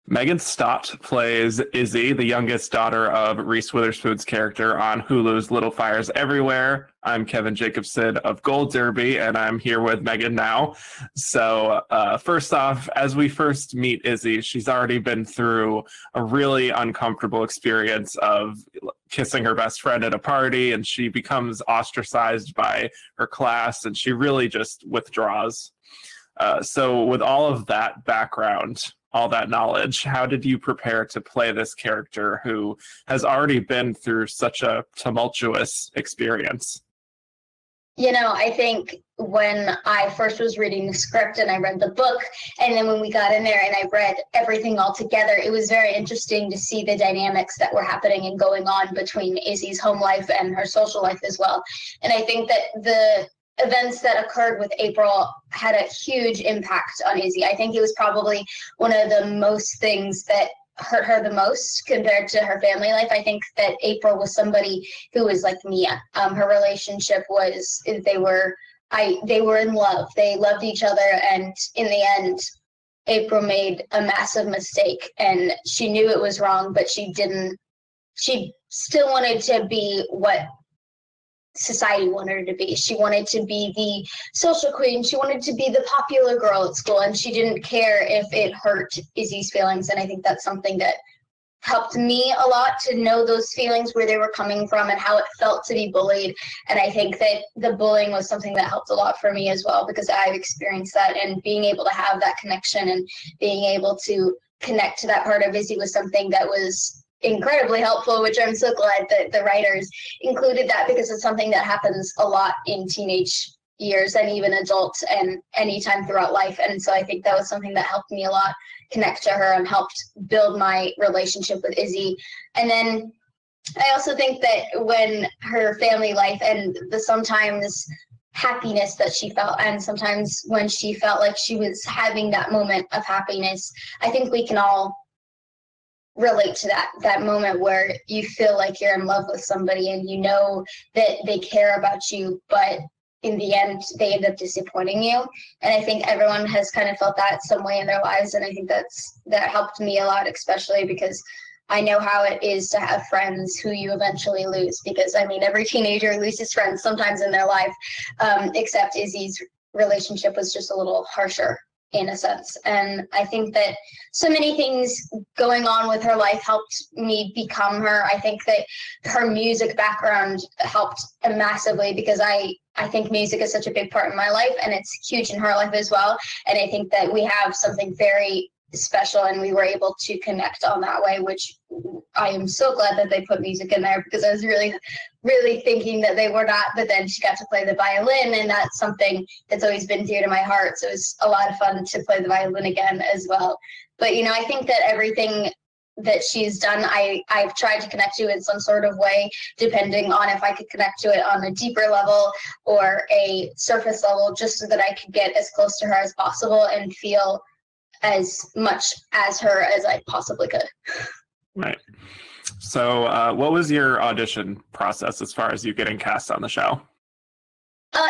Megan Stott plays Izzy, the youngest daughter of Reese Witherspoon's character on Hulu's Little Fires Everywhere. I'm Kevin Jacobsen of Gold Derby, and I'm here with Megan now. So first off, as we first meet Izzy, she's already been through a really uncomfortable experience of kissing her best friend at a party, and she becomes ostracized by her class, and she really just withdraws. So with all of that background, all that knowledge, how did you prepare to play this character who has already been through such a tumultuous experience? I think when I first was reading the script and I read the book, and then when we got in there and I read everything all together, it was very interesting to see the dynamics that were happening and going on between Izzy's home life and her social life as well. And I think that the events that occurred with April had a huge impact on Izzy. I think it was probably one of the most things that hurt her the most compared to her family life. I think that April was somebody who was like Mia. Her relationship was, they were in love. They loved each other, and in the end, April made a massive mistake, and she knew it was wrong, but she still wanted to be what society wanted her to be. She wanted to be the social queen. She wanted to be the popular girl at school, and she didn't care if it hurt Izzy's feelings. And I think that's something that helped me a lot, to know those feelings, where they were coming from and how it felt to be bullied. And I think that the bullying was something that helped a lot for me as well, because I've experienced that, and being able to have that connection and being able to connect to that part of Izzy was something that was incredibly helpful, which I'm so glad that the writers included that, because it's something that happens a lot in teenage years and even adults and anytime throughout life. And so I think that was something that helped me a lot connect to her and helped build my relationship with Izzy. And then I also think that when her family life and the sometimes happiness that she felt, and sometimes when she felt like she was having that moment of happiness, I think we can all relate to that moment where you feel like you're in love with somebody and you know that they care about you, but in the end they end up disappointing you. And I think everyone has kind of felt that some way in their lives, and I think that helped me a lot, especially because I know how it is to have friends who you eventually lose, because I mean every teenager loses friends sometimes in their life, except Izzy's relationship was just a little harsher in a sense. And I think that so many things going on with her life helped me become her. I think that her music background helped massively, because I think music is such a big part in my life, and it's huge in her life as well. And I think that we have something very special, and we were able to connect on that way, which I am so glad that they put music in there, because I was really thinking that they were not, but then she got to play the violin, and that's something that's always been dear to my heart. So it was a lot of fun to play the violin again as well. But I think that everything that she's done, I've tried to connect to in some sort of way, depending on if I could connect to it on a deeper level or a surface level, just so that I could get as close to her as possible and feel as much as her as I possibly could. Right. So what was your audition process as far as you getting cast on the show?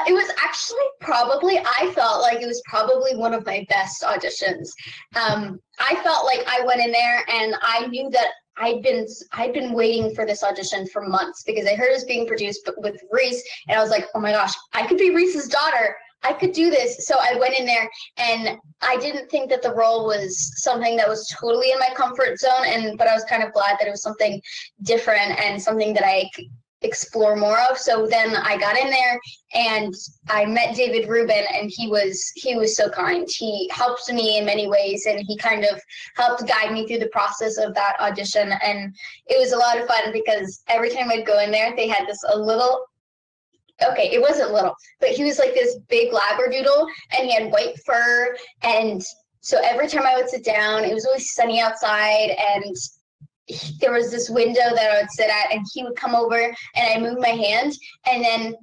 It was actually I felt like it was probably one of my best auditions. I felt like I went in there and I knew that I'd been waiting for this audition for months, because I heard it was being produced with Reese, and I was like, oh my gosh, I could be Reese's daughter. I could do this. So I went in there, and I didn't think that the role was something that was totally in my comfort zone, but I was kind of glad that it was something different and something that I could explore more of. So then I got in there and I met David Rubin, and he was so kind. He helped me in many ways, and he kind of helped guide me through the process of that audition. And it was a lot of fun, because every time I'd go in there, they had it wasn't little, but he was like this big labradoodle, and he had white fur. And so every time I would sit down, it was always sunny outside, and there was this window that I would sit at, and he would come over and I moved my hand, and then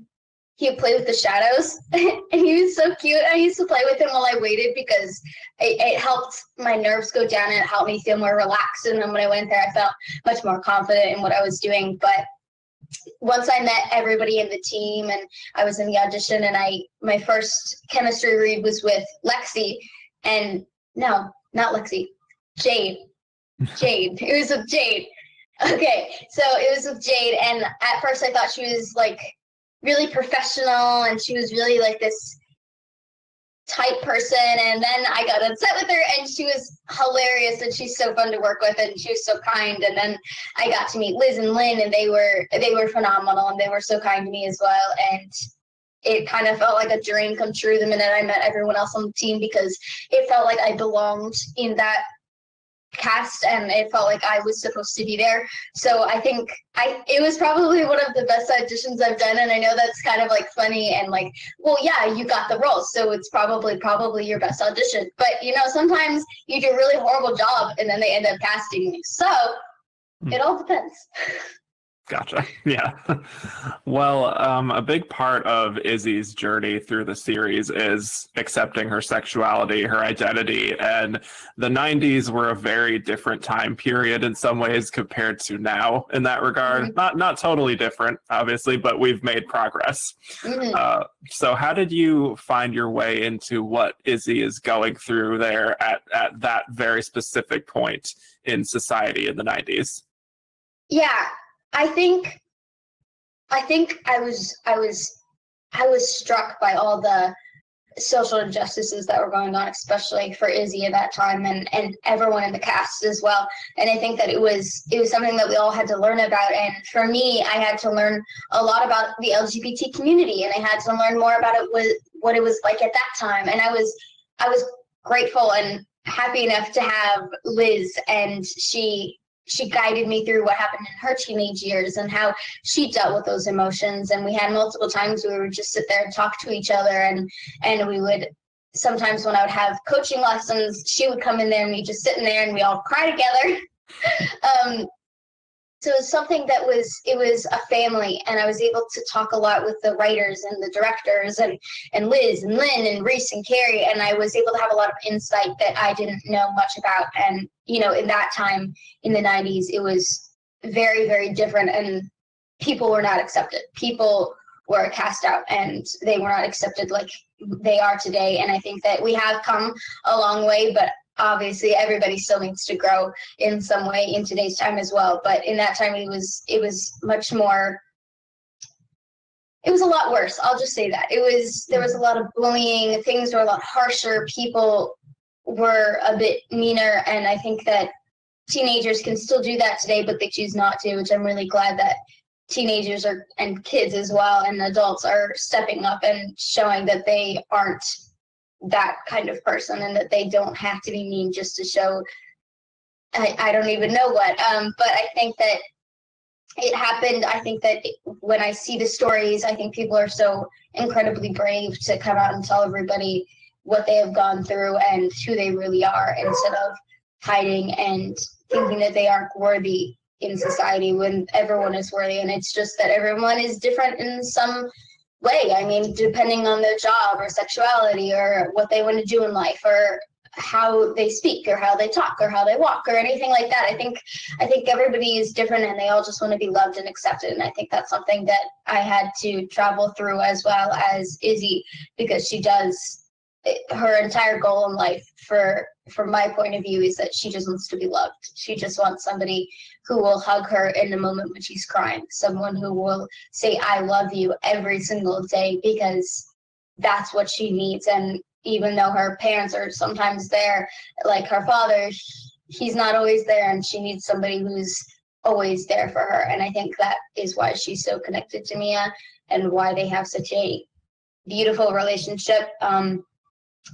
he would play with the shadows. And he was so cute. I used to play with him while I waited, because it helped my nerves go down, and it helped me feel more relaxed. And then when I went there, I felt much more confident in what I was doing. But once I met everybody in the team and I was in the audition, and my first chemistry read was with Lexi, and no, not Lexi, Jade. Jade. It was with Jade. Okay, so it was with Jade, and at first I thought she was like really professional, and she was really like this type person, and then I got upset with her, and she was hilarious, and she's so fun to work with, and she was so kind. And then I got to meet Liz and Lynn, and they were phenomenal, and they were so kind to me as well. And it kind of felt like a dream come true the minute I met everyone else on the team, because it felt like I belonged in that cast, and it felt like I was supposed to be there. So I think it was probably one of the best auditions I've done, and I know that's kind of like funny and like, well, yeah, you got the role, so it's probably your best audition. But sometimes you do a really horrible job and then they end up casting me. So it all depends. Gotcha. Yeah. Well, a big part of Izzy's journey through the series is accepting her sexuality, her identity, and the 90s were a very different time period in some ways compared to now in that regard. Mm-hmm. Not totally different, obviously, but we've made progress. Mm-hmm. So how did you find your way into what Izzy is going through there at that very specific point in society in the 90s? Yeah. I think I was struck by all the social injustices that were going on, especially for Izzy at that time, and everyone in the cast as well. And I think that it was something that we all had to learn about. And for me, I had to learn a lot about the LGBT community, and I had to learn more about what it was like at that time. And I was grateful and happy enough to have Liz, and she guided me through what happened in her teenage years and how she dealt with those emotions. And we had multiple times where we would just sit there and talk to each other, and we would, sometimes when I would have coaching lessons, she would come in there and we just sit in there and we all cry together. So it was something that it was a family, and I was able to talk a lot with the writers and the directors and Liz and Lynn and Reese and Carrie, and I was able to have a lot of insight that I didn't know much about. And, in that time in the 90s, it was very, very different, and people were not accepted. People were cast out, and they were not accepted like they are today. And I think that we have come a long way, but obviously everybody still needs to grow in some way in today's time as well. But in that time, it was much more, it was a lot worse. I'll just say that. There was a lot of bullying, things were a lot harsher, people were a bit meaner, and I think that teenagers can still do that today, but they choose not to, which I'm really glad that teenagers and kids as well, and adults are stepping up and showing that they aren't that kind of person, and that they don't have to be mean just to show I don't even know what. But I think that it happened. I think that when I see the stories, I think people are so incredibly brave to come out and tell everybody what they have gone through and who they really are, instead of hiding and thinking that they aren't worthy in society when everyone is worthy. And it's just that everyone is different in some way. I mean, depending on their job or sexuality or what they want to do in life, or how they speak or how they talk or how they walk or anything like that. I think everybody is different, and they all just want to be loved and accepted. And I think that's something that I had to travel through, as well as Izzy, because she does, her entire goal in life, from my point of view, is that she just wants to be loved. She just wants somebody who will hug her in the moment when she's crying, someone who will say, I love you every single day, because that's what she needs. And even though her parents are sometimes there, like her father, he's not always there, and she needs somebody who's always there for her. And I think that is why she's so connected to Mia, and why they have such a beautiful relationship.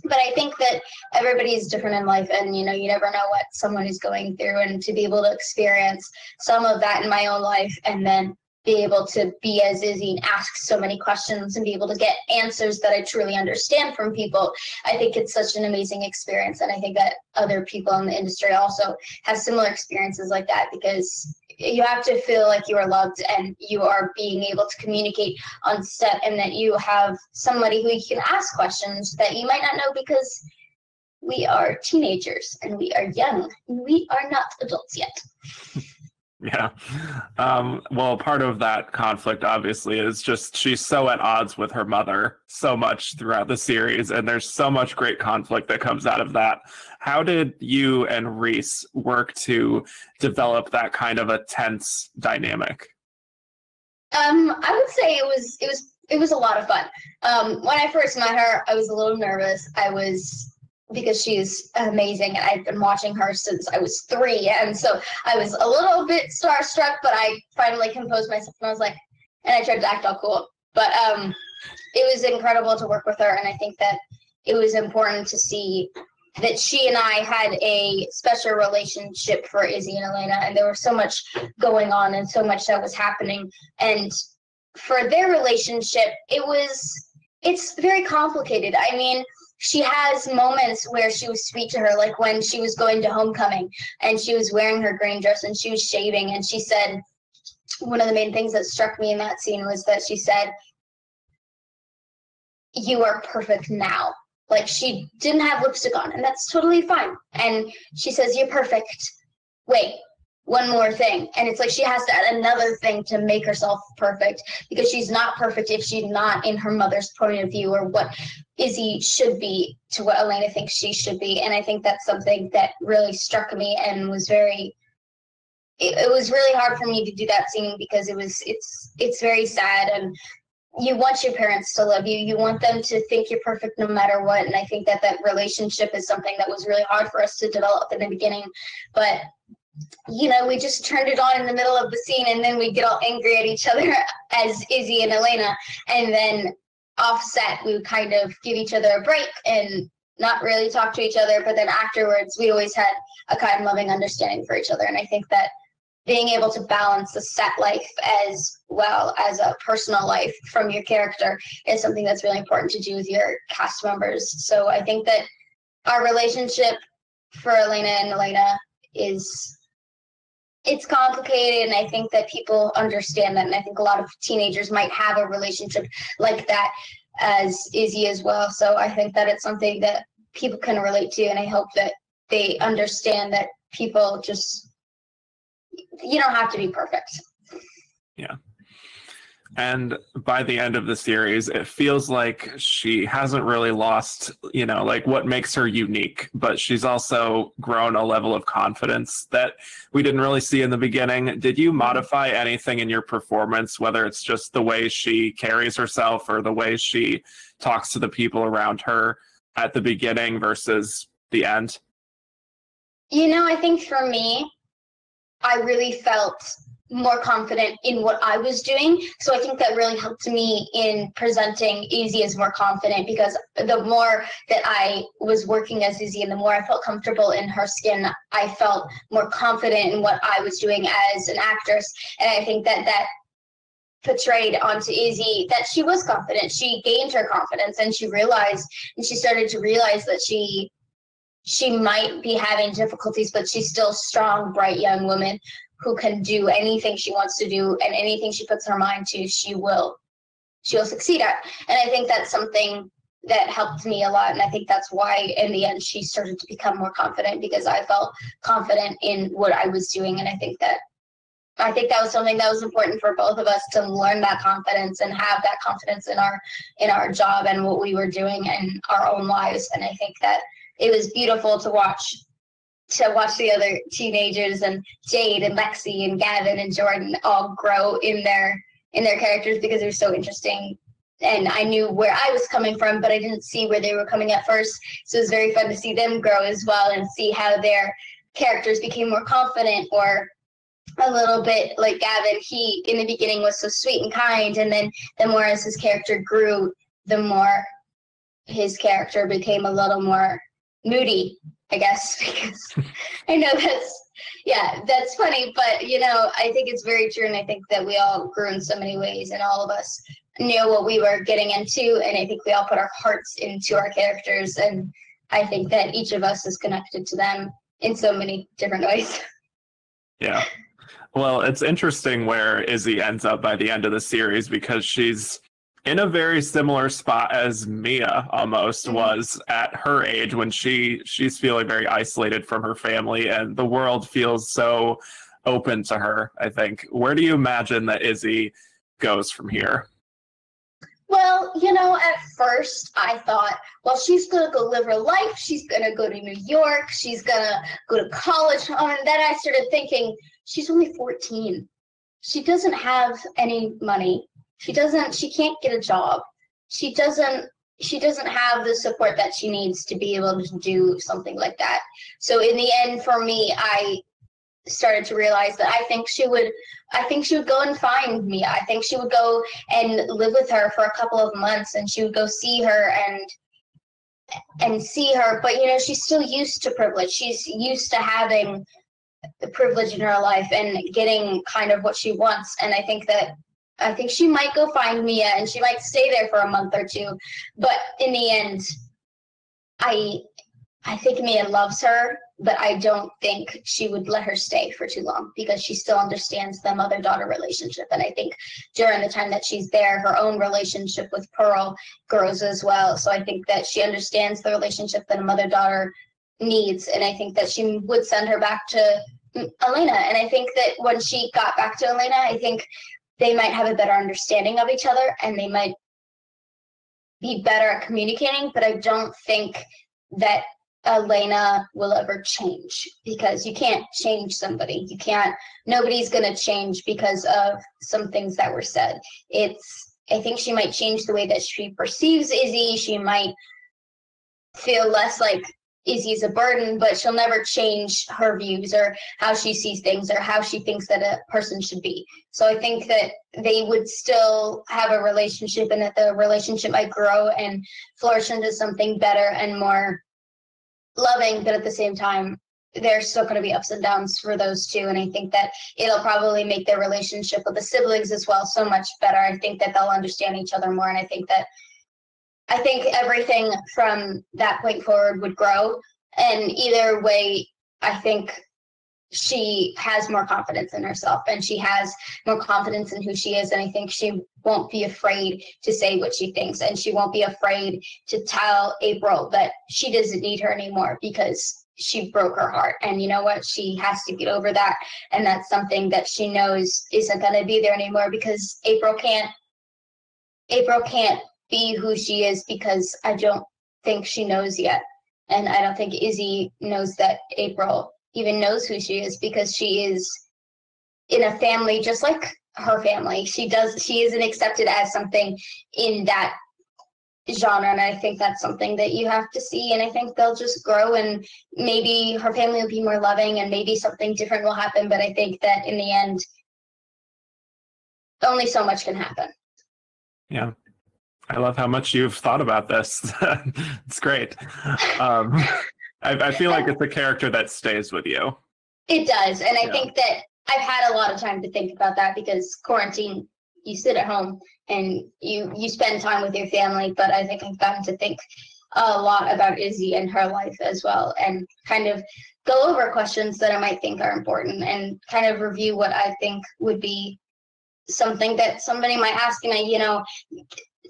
But I think that everybody is different in life, and you never know what someone is going through, and to be able to experience some of that in my own life, and then be able to be as Izzy and ask so many questions and be able to get answers that I truly understand from people, I think it's such an amazing experience. And I think that other people in the industry also have similar experiences like that, because you have to feel like you are loved and you are being able to communicate on set, and that you have somebody who you can ask questions that you might not know, because we are teenagers and we are young and we are not adults yet. Yeah. Well, part of that conflict, obviously, is just she's so at odds with her mother so much throughout the series, and there's so much great conflict that comes out of that. How did you and Reese work to develop that kind of a tense dynamic? I would say it was a lot of fun. When I first met her, I was a little nervous. Because she's amazing, and I've been watching her since I was 3, and so I was a little bit starstruck, but I finally composed myself, and I was like, and I tried to act all cool. But it was incredible to work with her, and I think that it was important to see that she and I had a special relationship for Izzy and Elena, and there was so much going on and so much that was happening. And for their relationship, it's very complicated. I mean, she has moments where she was sweet to her, like when she was going to homecoming and she was wearing her green dress and she was shaving, and she said, one of the main things that struck me in that scene was that she said, "You are perfect now." Like, she didn't have lipstick on, and that's totally fine. And she says, "You're perfect. Wait, one more thing." And it's like she has to add another thing to make herself perfect, because she's not perfect if she's not in her mother's point of view, or what Izzy should be to what Elena thinks she should be. And I think that's something that really struck me and was it was really hard for me to do that scene, because it's very sad, and you want your parents to love you. You want them to think you're perfect no matter what. And I think that relationship is something that was really hard for us to develop in the beginning. But, we just turned it on in the middle of the scene, and then we get all angry at each other as Izzy and Elena. And then offset, we would kind of give each other a break and not really talk to each other. But then afterwards, we always had a kind of loving understanding for each other. And I think that being able to balance the set life as well as a personal life from your character is something that's really important to do with your cast members. So I think that our relationship for Elena and Elena it's complicated, and I think that people understand that, and I think a lot of teenagers might have a relationship like that as Izzy as well. So I think that it's something that people can relate to, and I hope that they understand that people you don't have to be perfect. Yeah. And by the end of the series, it feels like she hasn't really lost, like what makes her unique, but she's also grown a level of confidence that we didn't really see in the beginning. Did you modify anything in your performance, whether it's just the way she carries herself or the way she talks to the people around her at the beginning versus the end? I think for me, I really felt more confident in what I was doing. So I think that really helped me in presenting Izzy as more confident, because the more that I was working as Izzy and the more I felt comfortable in her skin, I felt more confident in what I was doing as an actress. And I think that portrayed onto Izzy that she was confident. She gained her confidence, and she started to realize that she might be having difficulties, but she's still a strong, bright young woman who can do anything she wants to do, and anything she puts her mind to, she'll succeed at. And I think that's something that helped me a lot. And I think that's why in the end she started to become more confident, because I felt confident in what I was doing. And I think that was something that was important for both of us, to learn that confidence and have that confidence in our job and what we were doing in our own lives. And I think that it was beautiful to watch the other teenagers, and Jade and Lexi and Gavin and Jordan all grow in their characters, because they're so interesting. And I knew where I was coming from, but I didn't see where they were coming at first. So it was very fun to see them grow as well, and see how their characters became more confident, or a little bit like Gavin. He in the beginning was so sweet and kind, and then the more as his character grew, the more his character became a little more moody, I guess, because I know that's funny, but I think it's very true. And I think that we all grew in so many ways, and all of us knew what we were getting into. And I think we all put our hearts into our characters. And I think that each of us is connected to them in so many different ways. Yeah. Well, it's interesting where Izzy ends up by the end of the series, because she's in a very similar spot as Mia almost was at her age, when she's feeling very isolated from her family, and the world feels so open to her, I think. Where do you imagine that Izzy goes from here? Well, you know, at first I thought, well, she's going to go live her life. She's going to go to New York. She's going to go to college. And then I started thinking, she's only 14. She doesn't have any money. She can't get a job. She doesn't have the support that she needs to be able to do something like that. So in the end, for me, I started to realize that I think she would go and find Mia. I think she would go and live with her for a couple of months, and she would go see her and see her. But, you know, she's still used to privilege. She's used to having the privilege in her life and getting kind of what she wants. And I think she might go find Mia, and she might stay there for a month or two. But in the end, I think Mia loves her, but I don't think she would let her stay for too long because she still understands the mother-daughter relationship. And I think during the time that she's there, her own relationship with Pearl grows as well. So I think that she understands the relationship that a mother-daughter needs. And I think that she would send her back to Elena. And I think that when she got back to Elena, I think they might have a better understanding of each other and they might be better at communicating. But I don't think that Elena will ever change, because you can't change somebody. Nobody's going to change because of some things that were said. I think she might change the way that she perceives Izzy. She might feel less like Izzy's a burden, but she'll never change her views or how she sees things or how she thinks that a person should be. So I think that they would still have a relationship, and that the relationship might grow and flourish into something better and more loving. But at the same time, there's still going to be ups and downs for those two. And I think that it'll probably make their relationship with the siblings as well so much better. I think that they'll understand each other more. And I think everything from that point forward would grow. And either way, I think she has more confidence in herself, and she has more confidence in who she is. And I think she won't be afraid to say what she thinks, and she won't be afraid to tell April that she doesn't need her anymore because she broke her heart. And you know what? She has to get over that. And that's something that she knows isn't going to be there anymore, because April can't be who she is, because I don't think she knows yet. And I don't think Izzy knows that April even knows who she is, because she is in a family just like her family. She isn't accepted as something in that genre. And I think that's something that you have to see. And I think they'll just grow, and maybe her family will be more loving, and maybe something different will happen. But I think that in the end, only so much can happen. Yeah. I love how much you've thought about this. It's great. I feel like it's a character that stays with you. It does. And I think that I've had a lot of time to think about that, because quarantine, you sit at home and you spend time with your family. But I think I've gotten to think a lot about Izzy and her life as well, and kind of go over questions that I might think are important, and kind of review what I think would be something that somebody might ask. And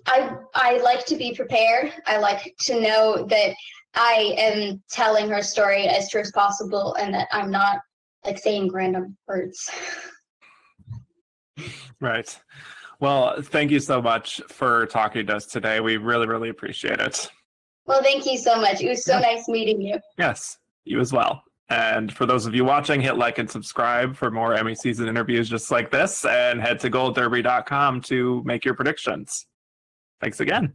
I like to be prepared. I like to know that I am telling her story as true as possible, and that I'm not like saying random words. Right. Well, thank you so much for talking to us today. We really, really appreciate it. Well, thank you so much. It was so nice meeting you. Yes, you as well. And for those of you watching, hit like and subscribe for more Emmy season interviews just like this, and head to goldderby.com to make your predictions. Thanks again.